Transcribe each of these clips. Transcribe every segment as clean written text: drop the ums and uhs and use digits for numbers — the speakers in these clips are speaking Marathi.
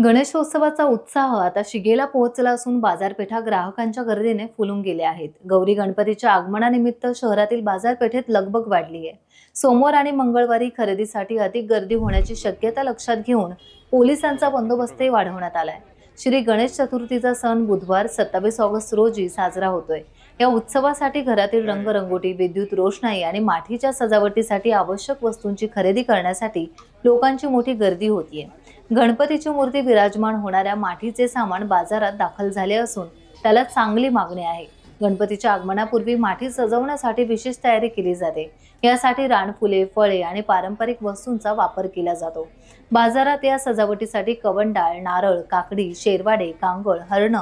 गणेशोत्सवाचा उत्साह आता शिगेला पोहोचला असून बाजारपेठा ग्राहकांच्या गर्दीने फुलून गेल्या आहेत। गौरी गणपतीच्या आगमनानिमित्त शहरातील बाजारपेठेत लगबग वाढली आहे। सोमवार आणि मंगळवारी खरेदीसाठी अधिक गर्दी होण्याची शक्यता लक्षात घेऊन पोलिसांचा बंदोबस्तही वाढवण्यात आलाय। श्री गणेश चतुर्थीचा सण बुधवार 27 ऑगस्ट रोजी साजरा होतोय। या उत्सवासाठी घरातील रंगरंगोटी, विद्युत रोषणाई आणि माठीच्या सजावटीसाठी आवश्यक वस्तूंची खरेदी करण्यासाठी लोकांची मोठी गर्दी होतीये। गणपतीची मूर्ती विराजमान होणाऱ्या माठीचे सामान बाजारात दाखल झाले असून त्याला चांगली मागणी आहे। गणपतीच्या आगमनापूर्वी माठी सजवण्यासाठी विशेष तयारी केली जाते। यासाठी रानफुले, फळे आणि पारंपरिक वस्तूंचा वापर केला जातो। बाजारात या सजावटीसाठी कवंडाळ, नारळ, काकडी, शेरवाडे, कांगळ, हरण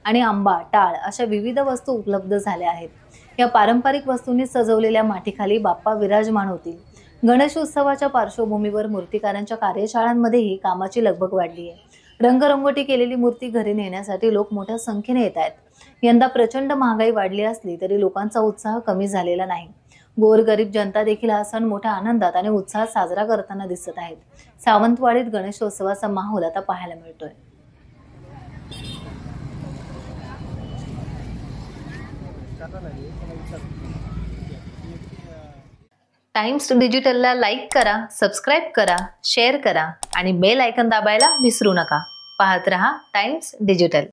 आणि आंबा, टाळ अशा विविध वस्तू उपलब्ध झाल्या आहेत। या पारंपरिक वस्तूंनी सजवलेल्या माठीखाली बाप्पा विराजमान होतील। गणेशोत्सवाच्या पार्श्वभूमीवर मूर्तिकारांच्या कार्यशाळांमध्येही कामाची लगबग वाढली आहे। रंगरंगोटी केलेली मूर्ती घरी नेण्यासाठी लोक मोठ्या संख्येने येत आहेत। यंदा प्रचंड महागाई वाढली असली तरी लोकांचा उत्साह कमी झालेला नाही। गोरगरीब जनता देखील हा सण मोठ्या आनंदात आणि उत्साहात साजरा करताना दिसत आहेत। सावंतवाडीत गणेशोत्सवाचा माहोल आता पाहायला मिळतोय। टाइम्स डिजिटलला लाईक करा, सबस्क्राइब करा, शेअर करा आणि बेल आयकॉन दाबायला विसरू नका। पाहत रहा टाइम्स डिजिटल।